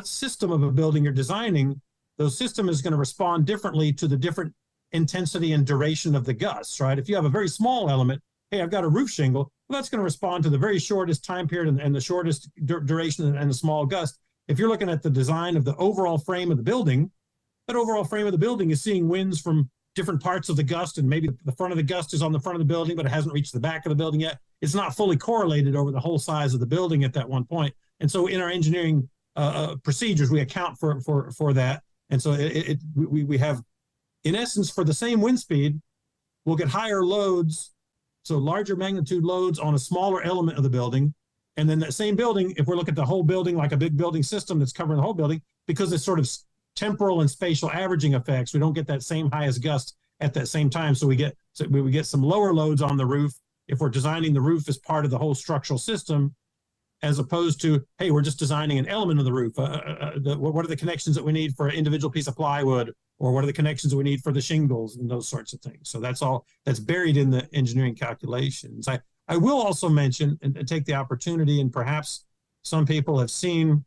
system of a building you're designing, those system is going to respond differently to the different intensity and duration of the gusts, right? If you have a very small element, hey, I've got a roof shingle, well, that's going to respond to the very shortest time period and the shortest duration and the small gust. If you're looking at the design of the overall frame of the building, that overall frame of the building is seeing winds from different parts of the gust, and maybe the front of the gust is on the front of the building, but it hasn't reached the back of the building yet. It's not fully correlated over the whole size of the building at that one point. And so in our engineering procedures, we account for that. And so we have, in essence, for the same wind speed, we'll get higher loads, so larger magnitude loads on a smaller element of the building. And then that same building, if we're looking at the whole building, like a big building system that's covering the whole building, because it's sort of temporal and spatial averaging effects, we don't get that same highest gust at that same time. So we get some lower loads on the roof if we're designing the roof as part of the whole structural system, as opposed to, hey, we're just designing an element of the roof. What are the connections that we need for an individual piece of plywood, or what are the connections that we need for the shingles and those sorts of things? So that's all that's buried in the engineering calculations. I will also mention and take the opportunity, and perhaps some people have seen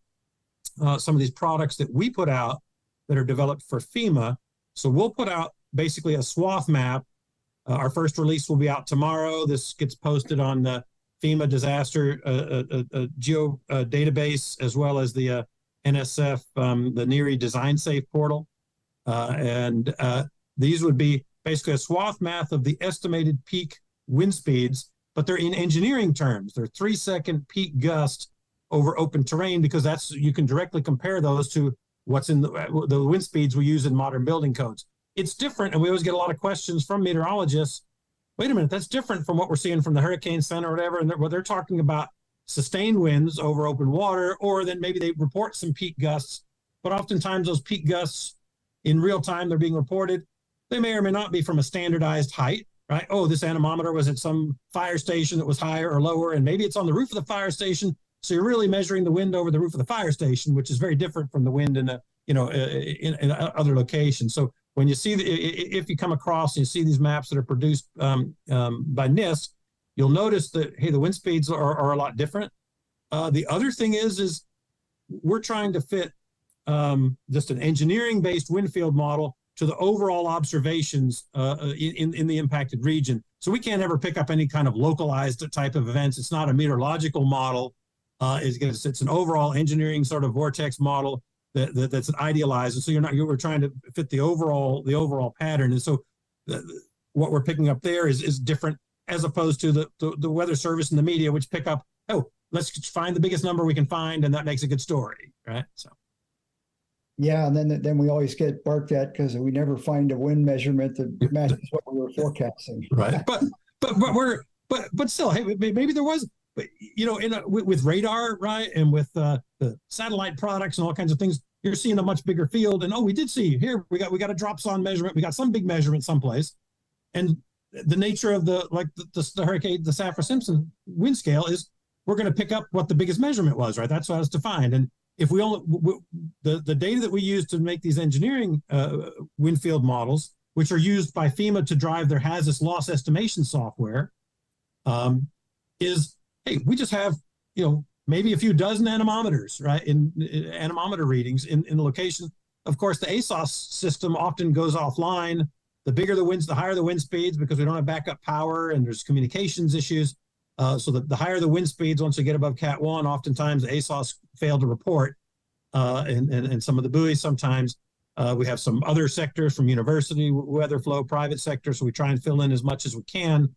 some of these products that we put out that are developed for FEMA. So we'll put out basically a swath map. Our first release will be out tomorrow. This gets posted on the FEMA disaster geo database, as well as the NSF, the NERI Design Safe portal. And these would be basically a swath map of the estimated peak wind speeds, but they're in engineering terms. They're 3-second peak gust over open terrain, because that's, you can directly compare those to what's in the wind speeds we use in modern building codes. It's different, and we always get a lot of questions from meteorologists. Wait a minute, that's different from what we're seeing from the Hurricane Center or whatever. And they're talking about sustained winds over open water, or then maybe they report some peak gusts. But oftentimes those peak gusts in real time, they're being reported. They may or may not be from a standardized height, right? Oh, this anemometer was at some fire station that was higher or lower, and maybe it's on the roof of the fire station. So you're really measuring the wind over the roof of the fire station, which is very different from the wind in in other locations. So when you see, if you come across and you see these maps that are produced by NIST, you'll notice that, hey, the wind speeds are a lot different. The other thing is we're trying to fit just an engineering-based wind field model to the overall observations in the impacted region. So we can't ever pick up any kind of localized type of events. It's not a meteorological model. It's an overall engineering sort of vortex model that's an idealized. And so we're trying to fit the overall pattern. And so what we're picking up there is different, as opposed to the Weather Service and the media, which pick up, oh, let's find the biggest number we can find, and that makes a good story, right? So. Yeah, and then we always get barked at because we never find a wind measurement that matches what we were forecasting. Right, but still, hey, maybe there was, with radar, right, and with the satellite products and all kinds of things, you're seeing a much bigger field. And we did see here we got a dropson measurement, we got some big measurement someplace, and the nature of the hurricane, the Saffir-Simpson wind scale is we're going to pick up what the biggest measurement was, right? That's how it's defined. And if we only the data that we use to make these engineering wind field models, which are used by FEMA to drive their hazardous loss estimation software, is, hey, we just have, maybe a few dozen anemometers, right, in anemometer readings in the location. Of course, the ASOS system often goes offline. The bigger the winds, the higher the wind speeds, because we don't have backup power and there's communications issues. So the higher the wind speeds, once you get above Cat 1, oftentimes the ASOS fail to report. And some of the buoys sometimes. We have some other sectors from university weather flow, private sector, so we try and fill in as much as we can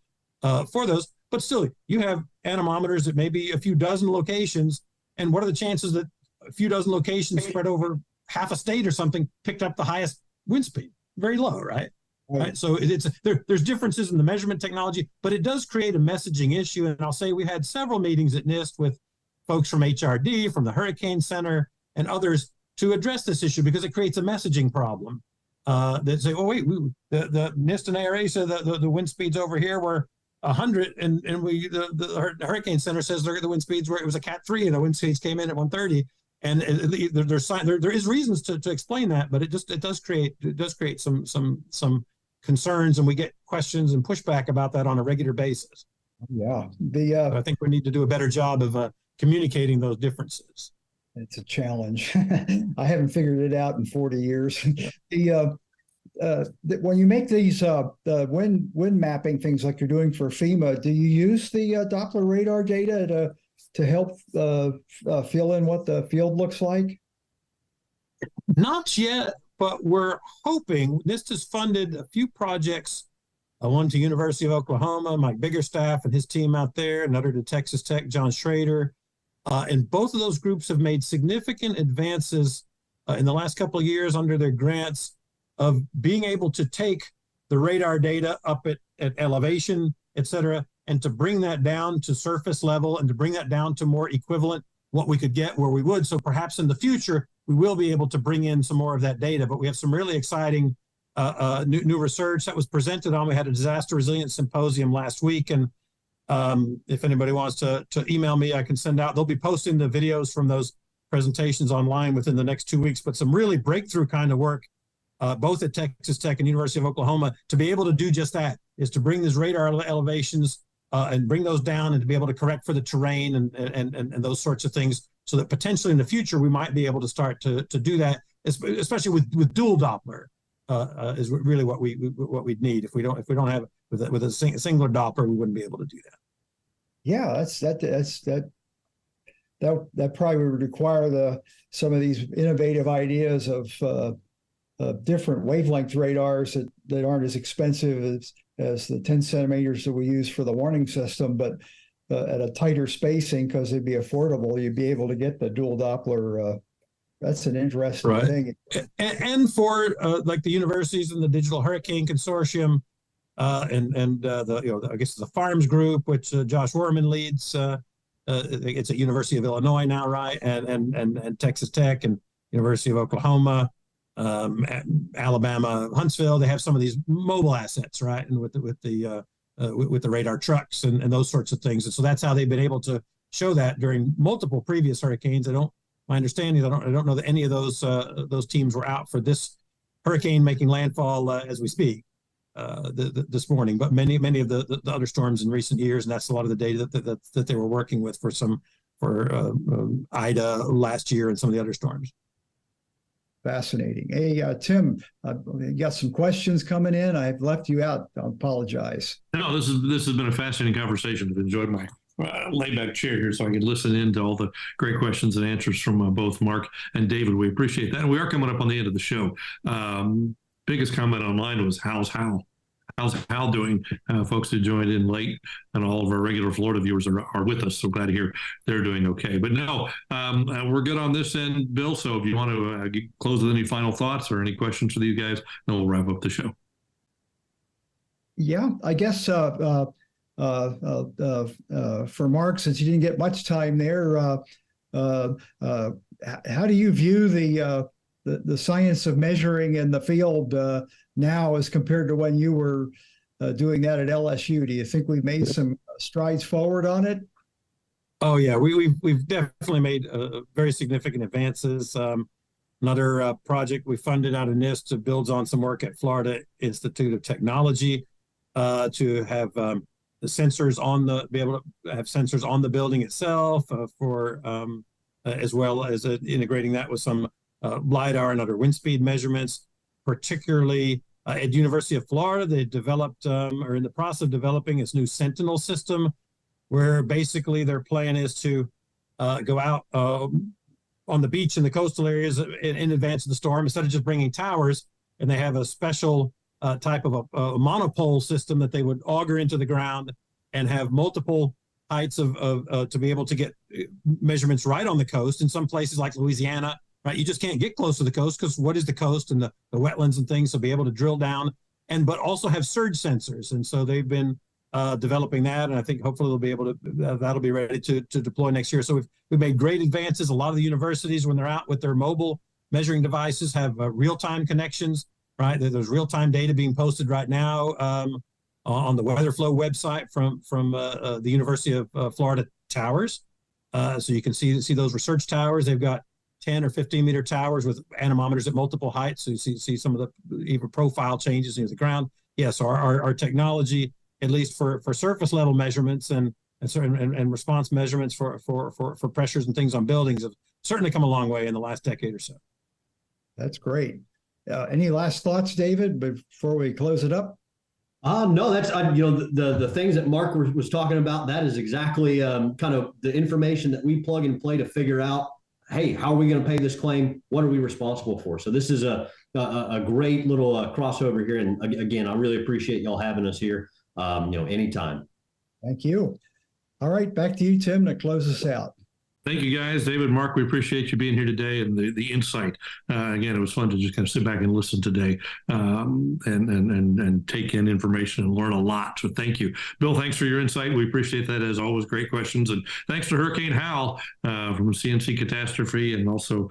for those. But still, you have anemometers at maybe a few dozen locations, and what are the chances that a few dozen locations spread over half a state or something picked up the highest wind speed? Very low, right? Right. So there's differences in the measurement technology, but it does create a messaging issue. And I'll say we had several meetings at NIST with folks from HRD, from the Hurricane Center, and others to address this issue, because it creates a messaging problem. That say, oh wait, the NIST and ARA said that the wind speeds over here were 100, and the Hurricane Center says the wind speeds were, it was a Cat 3, and the wind speeds came in at 130. And there is reasons to explain that, but it does create some concerns, and we get questions and pushback about that on a regular basis. Yeah, I think we need to do a better job of communicating those differences. It's a challenge. I haven't figured it out in 40 years. When you make these wind mapping things like you're doing for FEMA, do you use the Doppler radar data to help fill in what the field looks like? Not yet, but we're hoping. NIST has funded a few projects, one to University of Oklahoma, Mike Biggerstaff and his team out there, another to Texas Tech, John Schrader. And both of those groups have made significant advances in the last couple of years under their grants of being able to take the radar data up at elevation, et cetera, and to bring that down to surface level and to bring that down to more equivalent what we could get where we would. So perhaps in the future, we will be able to bring in some more of that data. But we have some really exciting new research that was presented on. We had a disaster resilience symposium last week. And if anybody wants to email me, I can send out. They'll be posting the videos from those presentations online within the next 2 weeks. But some really breakthrough kind of work, both at Texas Tech and University of Oklahoma, to be able to do just that, is to bring these radar elevations and bring those down, and to be able to correct for the terrain and those sorts of things, so that potentially in the future we might be able to start to do that, especially with dual Doppler is really what we'd need. If we don't have with a singular Doppler, we wouldn't be able to do that. Yeah, that probably would require some of these innovative ideas of different wavelength radars that aren't as expensive as the 10 centimeters that we use for the warning system, but at a tighter spacing, because they'd be affordable, you'd be able to get the dual Doppler. That's an interesting thing. And for like the universities and the Digital Hurricane Consortium, and I guess the Farms Group, which Josh Werman leads. It's at University of Illinois now, right? And Texas Tech and University of Oklahoma, Alabama, Huntsville. They have some of these mobile assets, right? And with the radar trucks and those sorts of things. And so that's how they've been able to show that during multiple previous hurricanes. My understanding, I don't know that any of those teams were out for this hurricane making landfall as we speak this morning, but many of the other storms in recent years, and that's a lot of the data that they were working with for Ida last year and some of the other storms. Fascinating. Hey, Tim, you got some questions coming in. I've left you out. I apologize. No, this has been a fascinating conversation. I've enjoyed my laid-back chair here so I can listen in to all the great questions and answers from both Mark and David. We appreciate that. And we are coming up on the end of the show. Biggest comment online was, how's Hal doing? Folks who joined in late, and all of our regular Florida viewers are with us. So glad to hear they're doing okay. But no, we're good on this end, Bill. So if you want to close with any final thoughts or any questions for these guys, then we'll wrap up the show. Yeah, I guess for Mark, since you didn't get much time there, how do you view the science of measuring in the field now as compared to when you were doing that at LSU? Do you think we've made some strides forward on it? Oh yeah, we've definitely made very significant advances. Another project we funded out of NIST builds on some work at Florida Institute of Technology to have the sensors be able to have sensors on the building itself as well as integrating that with some LiDAR and other wind speed measurements. Particularly at University of Florida, they developed or in the process of developing this new Sentinel system, where basically their plan is to go out on the beach in the coastal areas in advance of the storm, instead of just bringing towers. And they have a special type of a monopole system that they would auger into the ground and have multiple heights to be able to get measurements right on the coast. In some places like Louisiana, right, you just can't get close to the coast because what is the coast and the wetlands and things, so be able to drill down but also have surge sensors. And so they've been developing that, and I think hopefully they'll be able to that'll be ready to deploy next year. So we've made great advances. A lot of the universities, when they're out with their mobile measuring devices, have real-time connections, right? There's real-time data being posted right now on the WeatherFlow website from the University of Florida towers. So you can see those research towers. They've got 10 or 15 meter towers with anemometers at multiple heights. So you see some of the even profile changes in the ground. Yes, our technology, at least for surface level measurements and response measurements for pressures and things on buildings, have certainly come a long way in the last decade or so. That's great. Any last thoughts, David, before we close it up? No, that's the things that Mark was talking about. That is exactly kind of the information that we plug and play to figure out, hey, how are we going to pay this claim? What are we responsible for? So this is a great little crossover here. And again, I really appreciate y'all having us here. Anytime. Thank you. All right, back to you, Tim, to close us out. Thank you, guys. David, Mark, we appreciate you being here today and the insight. Again, it was fun to just kind of sit back and listen today and take in information and learn a lot. So thank you. Bill, thanks for your insight. We appreciate that, as always. Great questions. And thanks to Hurricane Hal from CNC Catastrophe and also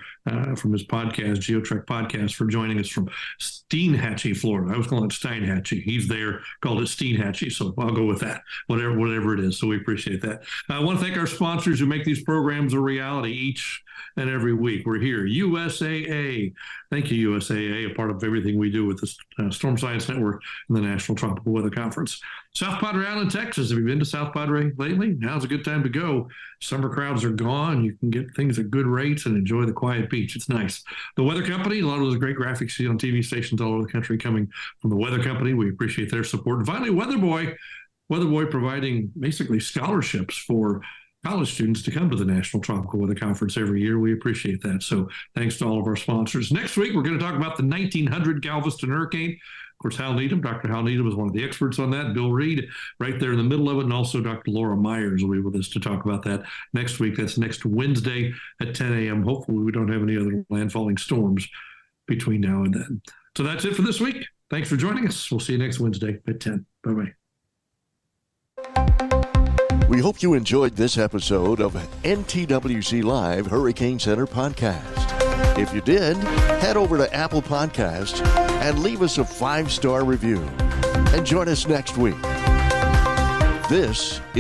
from his podcast, GeoTrek Podcast, for joining us from Steinhatchee, Florida. I was calling it Steinhatchee. He's there, called it Steinhatchee. So I'll go with that, whatever it is. So we appreciate that. I want to thank our sponsors who make these programs a reality each and every week. We're here. USAA. Thank you, USAA, a part of everything we do with the Storm Science Network and the National Tropical Weather Conference. South Padre Island, Texas. Have you been to South Padre lately? Now's a good time to go. Summer crowds are gone. You can get things at good rates and enjoy the quiet beach. It's nice. The Weather Company, a lot of those great graphics you see on TV stations all over the country coming from the Weather Company. We appreciate their support. And finally, Weatherboy providing basically scholarships for college students to come to the National Tropical Weather Conference every year. We appreciate that. So thanks to all of our sponsors. Next week, we're going to talk about the 1900 Galveston hurricane. Of course, Dr. Hal Needham is one of the experts on that. Bill Reed, right there in the middle of it. And also Dr. Laura Myers will be with us to talk about that next week. That's next Wednesday at 10 a.m. Hopefully we don't have any other landfalling storms between now and then. So that's it for this week. Thanks for joining us. We'll see you next Wednesday at 10. Bye-bye. We hope you enjoyed this episode of NTWC Live Hurricane Center Podcast. If you did, head over to Apple Podcasts and leave us a 5-star review. And join us next week. This is